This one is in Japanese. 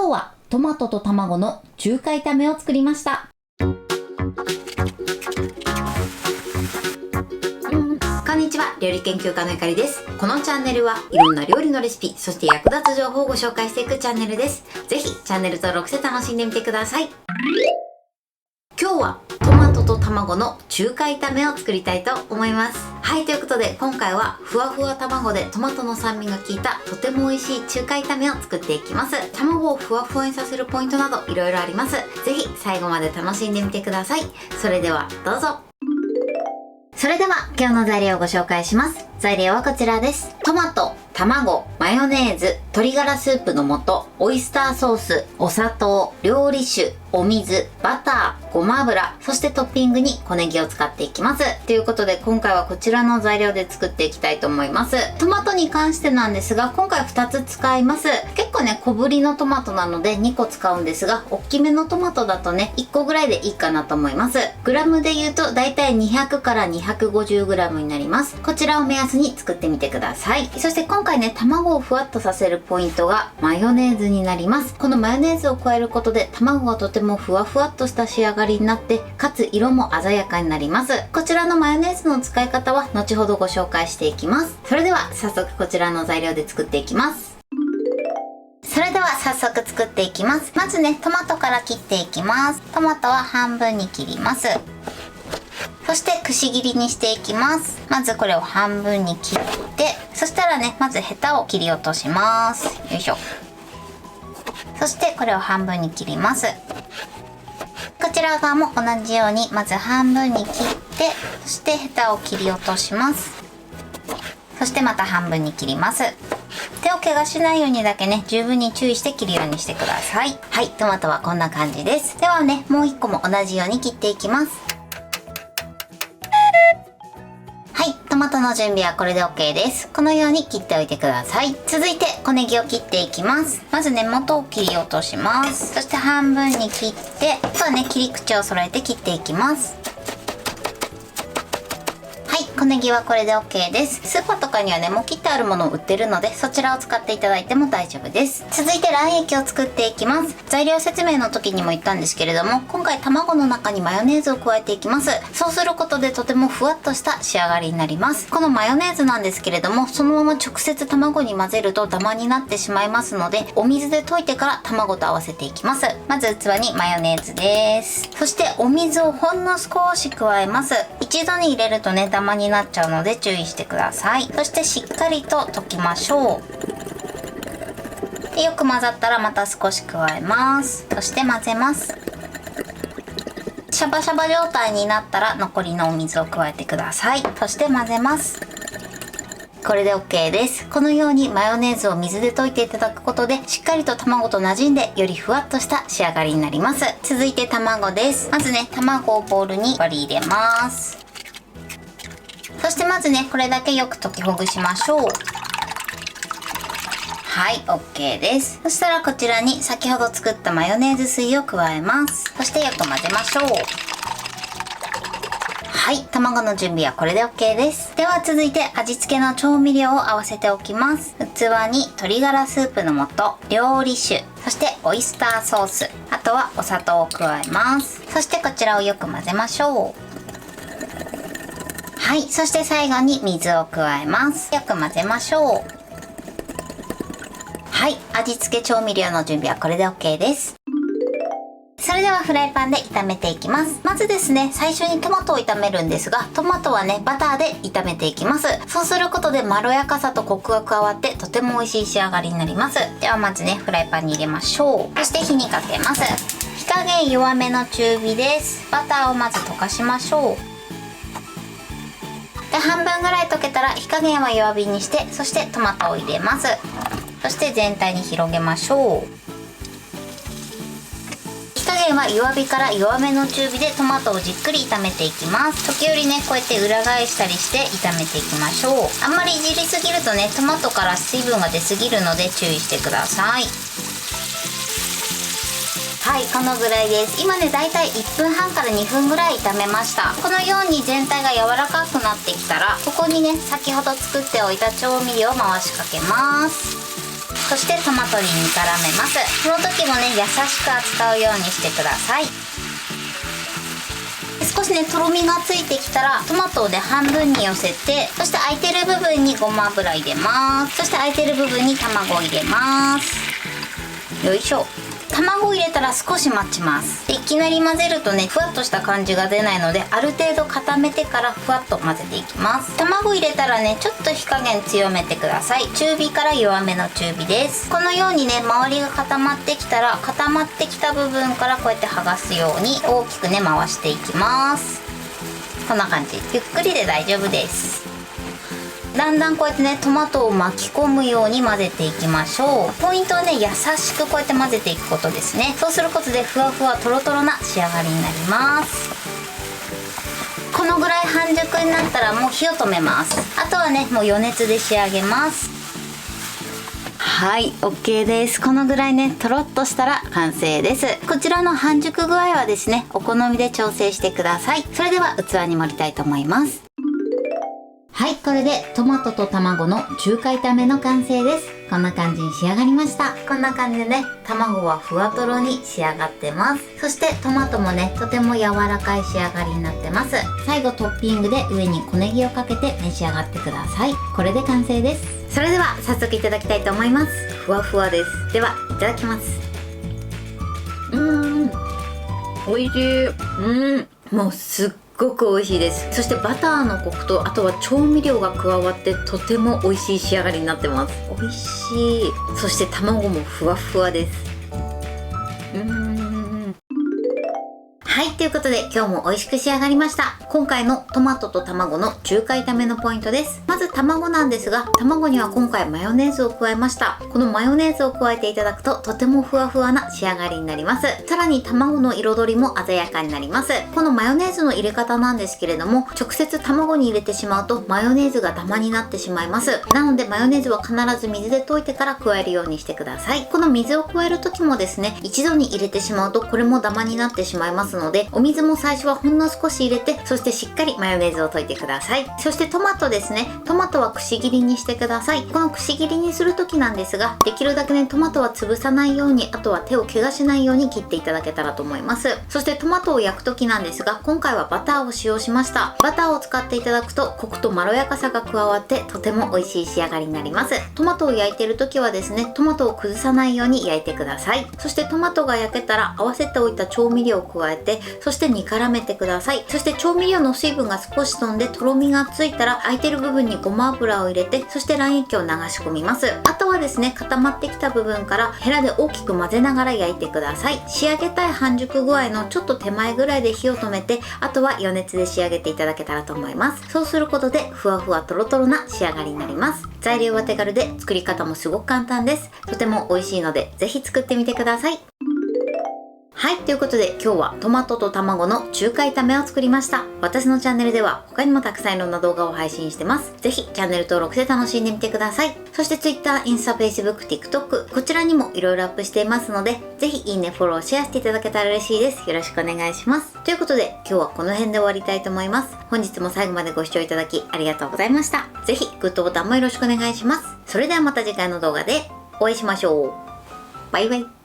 今日はトマトと卵の中華炒めを作りました。こんにちは、料理研究家のゆかりです。このチャンネルはいろんな料理のレシピ、そして役立つ情報をご紹介していくチャンネルです。ぜひチャンネル登録して楽しんでみてください。今日はトマトと卵の中華炒めを作りたいと思います。はい、ということで今回はふわふわ卵でトマトの酸味が効いたとても美味しい中華炒めを作っていきます。卵をふわふわにさせるポイントなどいろいろあります。ぜひ最後まで楽しんでみてください。それではどうぞ。それでは今日の材料をご紹介します。材料はこちらです。トマト、卵、マヨネーズ、鶏ガラスープの素、オイスターソース、お砂糖、料理酒、お水、バター、ごま油、そしてトッピングに小ネギを使っていきます。ということで今回はこちらの材料で作っていきたいと思います。トマトに関してなんですが、今回2つ使います。結構ね、小ぶりのトマトなので2個使うんですが、大きめのトマトだとね、1個ぐらいでいいかなと思います。グラムで言うとだいたい200から250グラムになります。こちらを目安に作ってみてください。そして今回ね、卵をふわっとさせるポイントがマヨネーズになります。このマヨネーズを加えることで卵がとてもふわふわっとした仕上がりになって、かつ色も鮮やかになります。こちらのマヨネーズの使い方は後ほどご紹介していきます。それでは早速こちらの材料で作っていきます。それでは早速作っていきます。まずね、トマトから切っていきます。トマトは半分に切ります。そしてくし切りにしていきます。まずこれを半分に切って、そしたらね、まずヘタを切り落とします。よいしょ。そしてこれを半分に切ります。こちら側も同じようにまず半分に切って、そしてヘタを切り落とします。そしてまた半分に切ります。手を怪我しないようにだけね、十分に注意して切るようにしてください。はい、トマトはこんな感じです。ではね、もう1個も同じように切っていきます。はい、トマトの準備はこれで OK です。このように切っておいてください。続いて小ネギを切っていきます。まず根元を切り落とします。そして半分に切って、あとはね、切り口を揃えて切っていきます。小ネギはこれで OK です。スーパーとかにはね、もう切ってあるものを売ってるので、そちらを使っていただいても大丈夫です。続いて卵液を作っていきます。材料説明の時にも言ったんですけれども、今回卵の中にマヨネーズを加えていきます。そうすることでとてもふわっとした仕上がりになります。このマヨネーズなんですけれども、そのまま直接卵に混ぜるとダマになってしまいますので、お水で溶いてから卵と合わせていきます。まず器にマヨネーズです。そしてお水をほんの少し加えます。一度に入れるとね、ダマになっちゃうので注意してください。そしてしっかりと溶きましょう。でよく混ざったらまた少し加えます。そして混ぜます。シャバシャバ状態になったら残りのお水を加えてください。そして混ぜます。これで OK です。このようにマヨネーズを水で溶いていただくことで、しっかりと卵と馴染んでよりふわっとした仕上がりになります。続いて卵です。まずね、卵をボウルに割り入れます。そしてまずね、これだけよく溶きほぐしましょう。はい、OK です。そしたらこちらに先ほど作ったマヨネーズ水を加えます。そしてよく混ぜましょう。はい、卵の準備はこれで OK です。では続いて味付けの調味料を合わせておきます。器に鶏ガラスープの素、料理酒、そしてオイスターソース、あとはお砂糖を加えます。そしてこちらをよく混ぜましょう。はい、そして最後に水を加えます。よく混ぜましょう。はい、味付け調味料の準備はこれで OK です。それではフライパンで炒めていきます。まずですね、最初にトマトを炒めるんですが、トマトはね、バターで炒めていきます。そうすることでまろやかさとコクが加わってとても美味しい仕上がりになります。ではまずね、フライパンに入れましょう。そして火にかけます。火加減弱めの中火です。バターをまず溶かしましょう。で半分ぐらい溶けたら火加減は弱火にして、そしてトマトを入れます。そして全体に広げましょう。火加減は弱火から弱めの中火でトマトをじっくり炒めていきます。時折ね、こうやって裏返したりして炒めていきましょう。あんまりいじりすぎるとね、トマトから水分が出すぎるので注意してください。はい、このぐらいです。今ね、だいたい1分半から2分ぐらい炒めました。このように全体が柔らかくなってきたら、ここにね、先ほど作っておいた調味料を回しかけます。そしてトマトに煮絡めます。この時もね優しく扱うようにしてください。少しねとろみがついてきたらトマトをね半分に寄せて、そして空いてる部分にごま油入れます。そして空いてる部分に卵を入れます。よいしょ。卵を入れたら少し待ちます。でいきなり混ぜるとねふわっとした感じが出ないので、ある程度固めてからふわっと混ぜていきます。卵入れたらねちょっと火加減強めてください。中火から弱めの中火です。このようにね周りが固まってきたら、固まってきた部分からこうやって剥がすように大きくね回していきます。こんな感じ、ゆっくりで大丈夫です。だんだんこうやってねトマトを巻き込むように混ぜていきましょう。ポイントはね優しくこうやって混ぜていくことですね。そうすることでふわふわとろとろな仕上がりになります。このぐらい半熟になったらもう火を止めます。あとはねもう余熱で仕上げます。はい、 OK です。このぐらいねとろっとしたら完成です。こちらの半熟具合はですねお好みで調整してください。それでは器に盛りたいと思います。はい、これでトマトと卵の中華炒めの完成です。こんな感じに仕上がりました。こんな感じでね卵はふわとろに仕上がってます。そしてトマトもねとても柔らかい仕上がりになってます。最後トッピングで上に小ネギをかけて召し上がってください。これで完成です。それでは早速いただきたいと思います。ふわふわです。ではいただきます。美味しい。もうすっごく美味しいです。そしてバターのコクとあとは調味料が加わってとても美味しい仕上がりになってます。美味しい。そして卵もふわふわです。はい、ということで今日も美味しく仕上がりました。今回のトマトと卵の中華炒めのポイントです。まず卵なんですが、卵には今回マヨネーズを加えました。このマヨネーズを加えていただくととてもふわふわな仕上がりになります。さらに卵の彩りも鮮やかになります。このマヨネーズの入れ方なんですけれども、直接卵に入れてしまうとマヨネーズがダマになってしまいます。なのでマヨネーズは必ず水で溶いてから加えるようにしてください。この水を加える時もですね、一度に入れてしまうとこれもダマになってしまいますので、お水も最初はほんの少し入れて、そしてしっかりマヨネーズを溶いてください。そしてトマトですね。トマトはくし切りにしてください。このくし切りにする時なんですが、できるだけねトマトは潰さないように、あとは手を怪我しないように切っていただけたらと思います。そしてトマトを焼く時なんですが、今回はバターを使用しました。バターを使っていただくとコクとまろやかさが加わってとても美味しい仕上がりになります。トマトを焼いている時はですね、トマトを崩さないように焼いてください。そしてトマトが焼けたら合わせておいた調味料を加えて、そして煮絡めてください。そして調味料の水分が少し飛んでとろみがついたら、空いてる部分にごま油を入れて、そして卵液を流し込みます。あとはですね、固まってきた部分からヘラで大きく混ぜながら焼いてください。仕上げたい半熟具合のちょっと手前ぐらいで火を止めて、あとは余熱で仕上げていただけたらと思います。そうすることでふわふわとろとろな仕上がりになります。材料は手軽で作り方もすごく簡単です。とても美味しいのでぜひ作ってみてください。はい、ということで今日はトマトと卵の中華炒めを作りました。私のチャンネルでは他にもたくさんいろんな動画を配信してます。ぜひチャンネル登録して楽しんでみてください。そして Twitter、インスタ、Facebook、TikTok こちらにもいろいろアップしていますので、ぜひいいね、フォロー、シェアしていただけたら嬉しいです。よろしくお願いします。ということで今日はこの辺で終わりたいと思います。本日も最後までご視聴いただきありがとうございました。ぜひグッドボタンもよろしくお願いします。それではまた次回の動画でお会いしましょう。バイバイ。